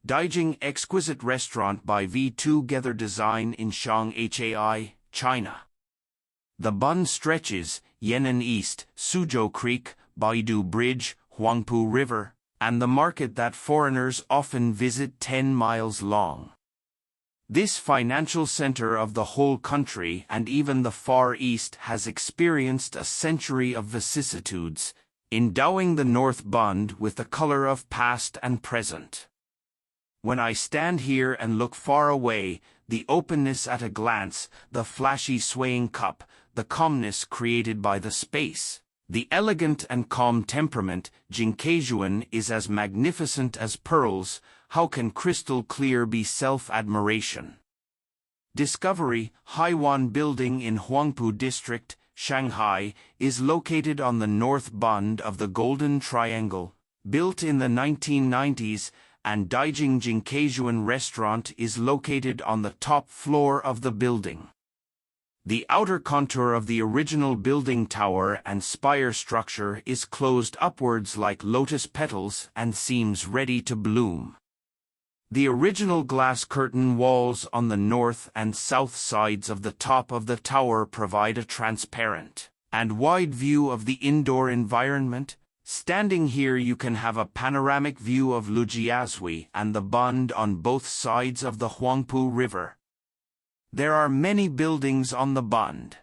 Dijing Exquisite Restaurant by V2GETHER Design in Shanghai, China. The Bund stretches, Yan'an East, Suzhou Creek, Baidu Bridge, Huangpu River, and the market that foreigners often visit 10 miles long. This financial center of the whole country and even the Far East has experienced a century of vicissitudes, endowing the North Bund with the color of past and present. When I stand here and look far away, the openness at a glance, the flashy swaying cup, the calmness created by the space, the elegant and calm temperament, Jingcaixuan is as magnificent as pearls. How can crystal clear be self-admiration? Discovery, Haiwan Building in Huangpu District, Shanghai, is located on the North Bund of the Golden Triangle, built in the 1990s, and Dijing Jingcaixuan restaurant is located on the top floor of the building. The outer contour of the original building tower and spire structure is closed upwards like lotus petals and seems ready to bloom. The original glass curtain walls on the north and south sides of the top of the tower provide a transparent and wide view of the indoor environment. Standing here you can have a panoramic view of Lujiazui and the Bund on both sides of the Huangpu River. There are many buildings on the Bund.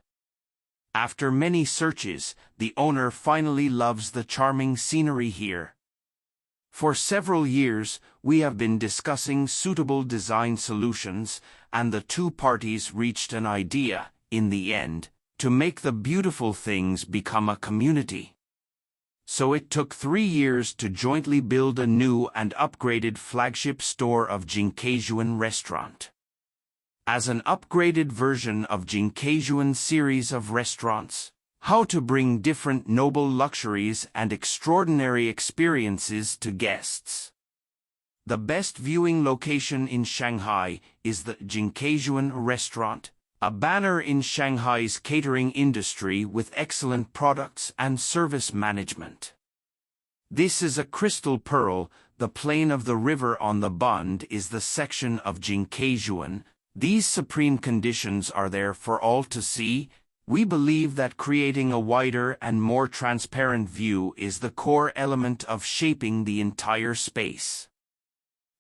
After many searches, the owner finally loves the charming scenery here. For several years, we have been discussing suitable design solutions, and the two parties reached an idea, in the end, to make the beautiful things become a community. So it took 3 years to jointly build a new and upgraded flagship store of Jingcaixuan restaurant. As an upgraded version of Jingcaixuan series of restaurants, how to bring different noble luxuries and extraordinary experiences to guests. The best viewing location in Shanghai is the Jingcaixuan restaurant, a banner in Shanghai's catering industry with excellent products and service management. This is a crystal pearl. The plain of the river on the Bund is the section of Jingcaixuan. These supreme conditions are there for all to see. We believe that creating a wider and more transparent view is the core element of shaping the entire space.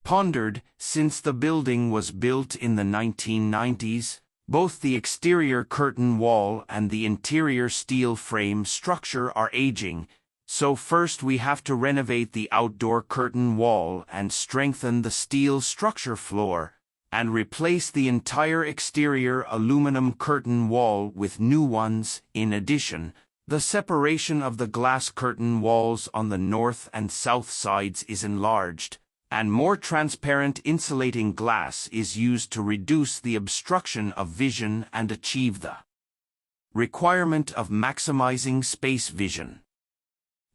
Pondered, since the building was built in the 1990s, both the exterior curtain wall and the interior steel frame structure are aging, so first we have to renovate the outdoor curtain wall and strengthen the steel structure floor, and replace the entire exterior aluminum curtain wall with new ones. In addition, the separation of the glass curtain walls on the north and south sides is enlarged, and more transparent insulating glass is used to reduce the obstruction of vision and achieve the requirement of maximizing space vision.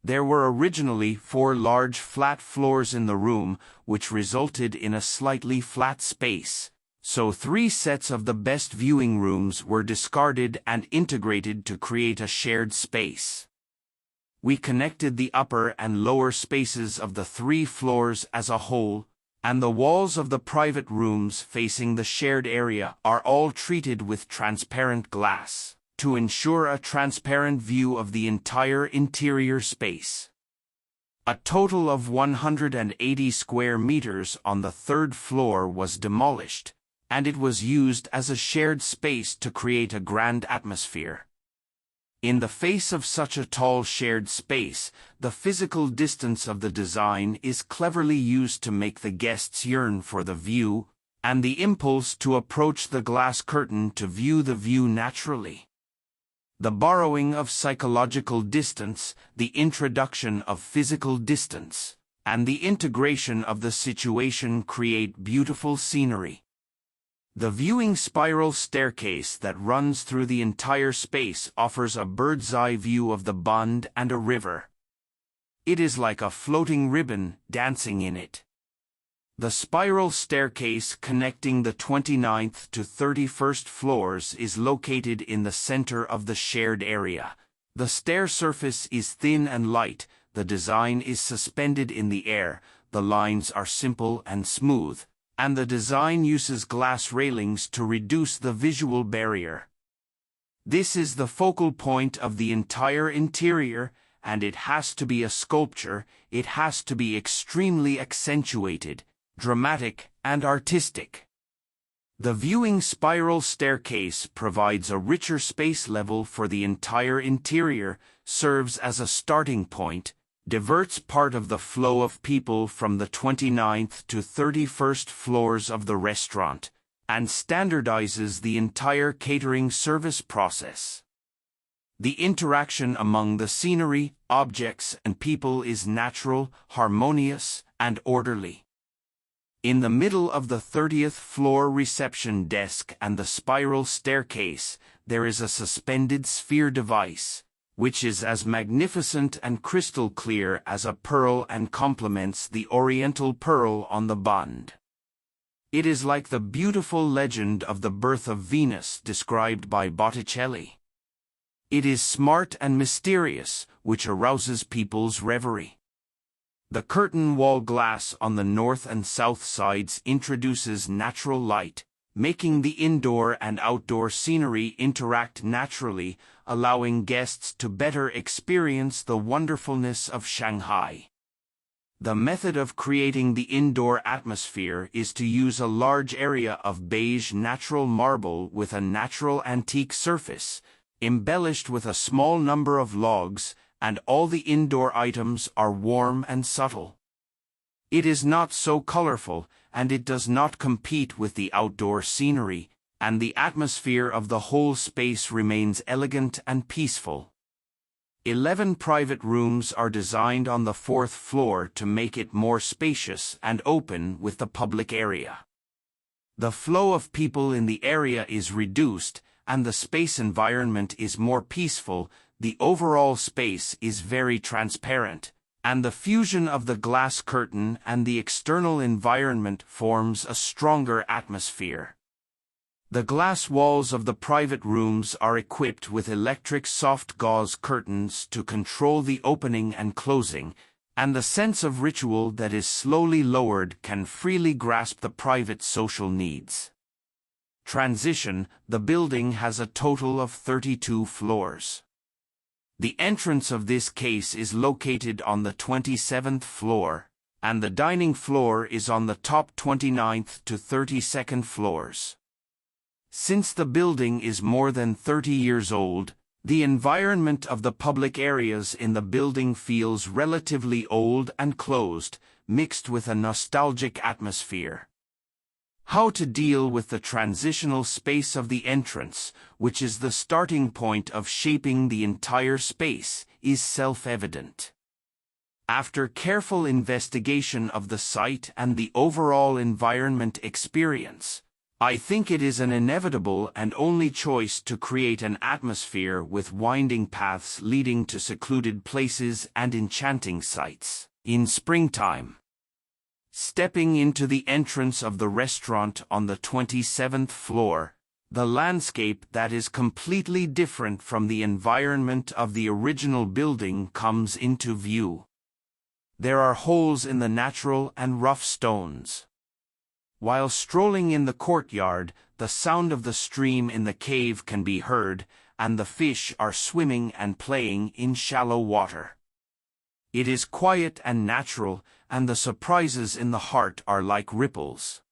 There were originally 4 large flat floors in the room, which resulted in a slightly flat space, so 3 sets of the best viewing rooms were discarded and integrated to create a shared space. We connected the upper and lower spaces of the 3 floors as a whole, and the walls of the private rooms facing the shared area are all treated with transparent glass, to ensure a transparent view of the entire interior space. A total of 180 square meters on the 3rd floor was demolished, and it was used as a shared space to create a grand atmosphere. In the face of such a tall shared space, the physical distance of the design is cleverly used to make the guests yearn for the view, and the impulse to approach the glass curtain to view the view naturally. The borrowing of psychological distance, the introduction of physical distance, and the integration of the situation create beautiful scenery. The viewing spiral staircase that runs through the entire space offers a bird's-eye view of the Bund and a river. It is like a floating ribbon dancing in it. The spiral staircase connecting the 29th to 31st floors is located in the center of the shared area. The stair surface is thin and light, the design is suspended in the air, the lines are simple and smooth, and the design uses glass railings to reduce the visual barrier. This is the focal point of the entire interior, and it has to be a sculpture. It has to be extremely accentuated, dramatic, and artistic. The viewing spiral staircase provides a richer space level for the entire interior, serves as a starting point, diverts part of the flow of people from the 29th to 31st floors of the restaurant, and standardizes the entire catering service process. The interaction among the scenery, objects, and people is natural, harmonious, and orderly. In the middle of the 30th floor reception desk and the spiral staircase, there is a suspended sphere device, which is as magnificent and crystal clear as a pearl and complements the oriental pearl on the bund. It is like the beautiful legend of the birth of Venus described by Botticelli. It is smart and mysterious, which arouses people's reverie. The curtain wall glass on the north and south sides introduces natural light, making the indoor and outdoor scenery interact naturally, allowing guests to better experience the wonderfulness of Shanghai. The method of creating the indoor atmosphere is to use a large area of beige natural marble with a natural antique surface, embellished with a small number of logs, and all the indoor items are warm and subtle. It is not so colorful, and it does not compete with the outdoor scenery, and the atmosphere of the whole space remains elegant and peaceful. 11 private rooms are designed on the 4th floor to make it more spacious and open with the public area. The flow of people in the area is reduced, and the space environment is more peaceful. The overall space is very transparent, and the fusion of the glass curtain and the external environment forms a stronger atmosphere. The glass walls of the private rooms are equipped with electric soft gauze curtains to control the opening and closing, and the sense of ritual that is slowly lowered can freely grasp the private social needs. Transition: the building has a total of 32 floors. The entrance of this case is located on the 27th floor, and the dining floor is on the top 29th to 32nd floors. Since the building is more than 30 years old, the environment of the public areas in the building feels relatively old and closed, mixed with a nostalgic atmosphere. How to deal with the transitional space of the entrance, which is the starting point of shaping the entire space, is self-evident. After careful investigation of the site and the overall environment experience, I think it is an inevitable and only choice to create an atmosphere with winding paths leading to secluded places and enchanting sights. In springtime, stepping into the entrance of the restaurant on the 27th floor, the landscape that is completely different from the environment of the original building comes into view. There are holes in the natural and rough stones. While strolling in the courtyard, the sound of the stream in the cave can be heard, and the fish are swimming and playing in shallow water. It is quiet and natural, and the surprises in the heart are like ripples.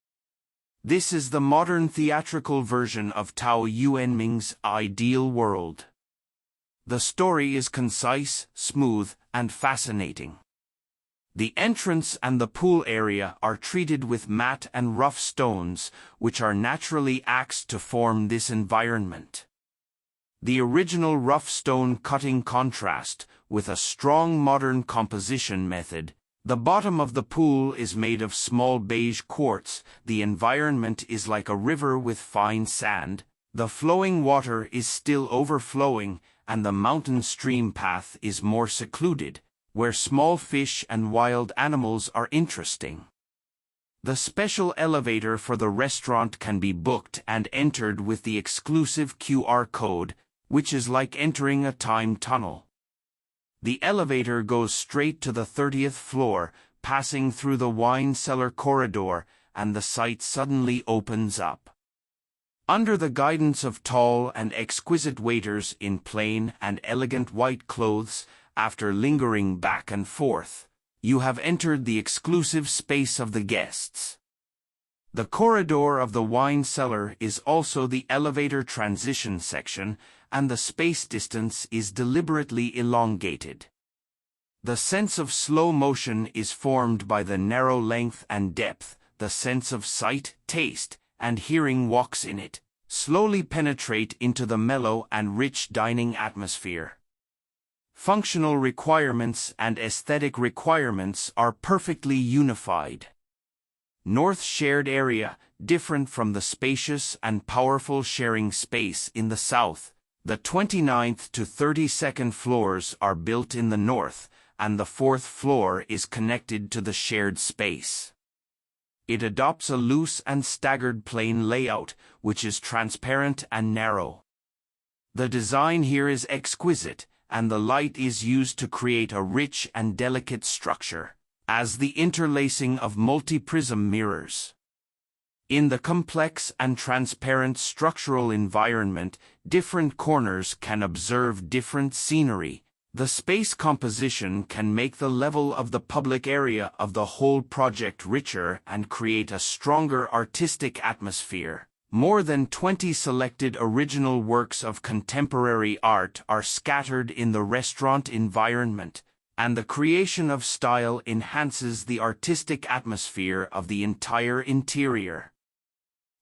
This is the modern theatrical version of Tao Yuanming's ideal world. The story is concise, smooth, and fascinating. The entrance and the pool area are treated with matte and rough stones, which are naturally axed to form this environment. The original rough stone cutting contrast with a strong modern composition method. The bottom of the pool is made of small beige quartz. The environment is like a river with fine sand. The flowing water is still overflowing, and the mountain stream path is more secluded, where small fish and wild animals are interesting. The special elevator for the restaurant can be booked and entered with the exclusive QR code, which is like entering a time tunnel. The elevator goes straight to the 30th floor, passing through the wine cellar corridor, and the sight suddenly opens up. Under the guidance of tall and exquisite waiters in plain and elegant white clothes, after lingering back and forth, you have entered the exclusive space of the guests. The corridor of the wine cellar is also the elevator transition section, and the space distance is deliberately elongated. The sense of slow motion is formed by the narrow length and depth. The sense of sight, taste, and hearing walks in it, slowly penetrate into the mellow and rich dining atmosphere. Functional requirements and aesthetic requirements are perfectly unified. North shared area, different from the spacious and powerful sharing space in the south. The 29th to 32nd floors are built in the north, and the 4th floor is connected to the shared space. It adopts a loose and staggered plane layout, which is transparent and narrow. The design here is exquisite, and the light is used to create a rich and delicate structure, as the interlacing of multi-prism mirrors. In the complex and transparent structural environment, different corners can observe different scenery. The space composition can make the level of the public area of the whole project richer and create a stronger artistic atmosphere. More than 20 selected original works of contemporary art are scattered in the restaurant environment, and the creation of style enhances the artistic atmosphere of the entire interior.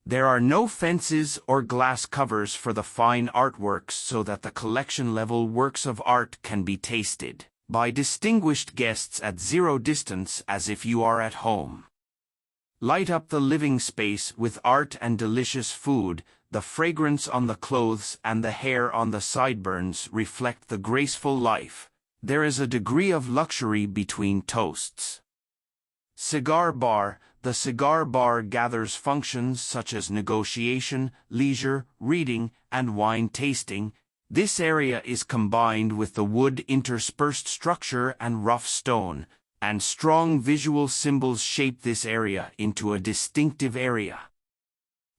There are no fences or glass covers for the fine artworks so that the collection-level works of art can be tasted by distinguished guests at zero distance as if you are at home. Light up the living space with art and delicious food. The fragrance on the clothes and the hair on the sideburns reflect the graceful life. There is a degree of luxury between toasts. Cigar bar. The cigar bar gathers functions such as negotiation, leisure, reading, and wine tasting. This area is combined with the wood interspersed structure and rough stone, and strong visual symbols shape this area into a distinctive area.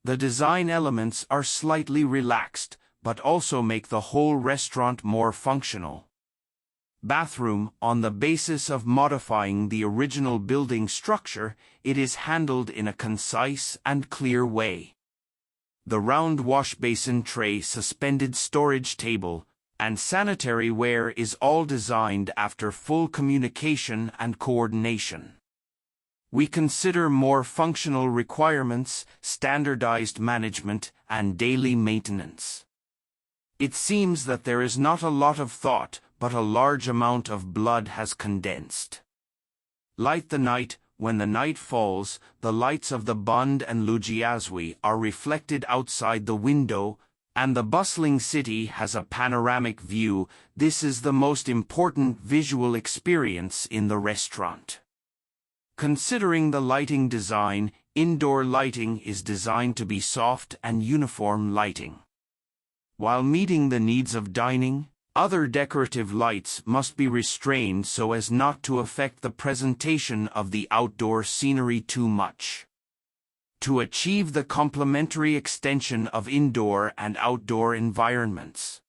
The design elements are slightly relaxed, but also make the whole restaurant more functional. Bathroom. On the basis of modifying the original building structure, it is handled in a concise and clear way. The round wash basin tray, suspended storage table, and sanitary ware is all designed after full communication and coordination. We consider more functional requirements, standardized management, and daily maintenance. It seems that there is not a lot of thought, but a large amount of blood has condensed. Light the night. When the night falls, the lights of the Bund and Lujiazui are reflected outside the window, and the bustling city has a panoramic view. This is the most important visual experience in the restaurant. Considering the lighting design, indoor lighting is designed to be soft and uniform lighting. While meeting the needs of dining, other decorative lights must be restrained so as not to affect the presentation of the outdoor scenery too much. To achieve the complementary extension of indoor and outdoor environments,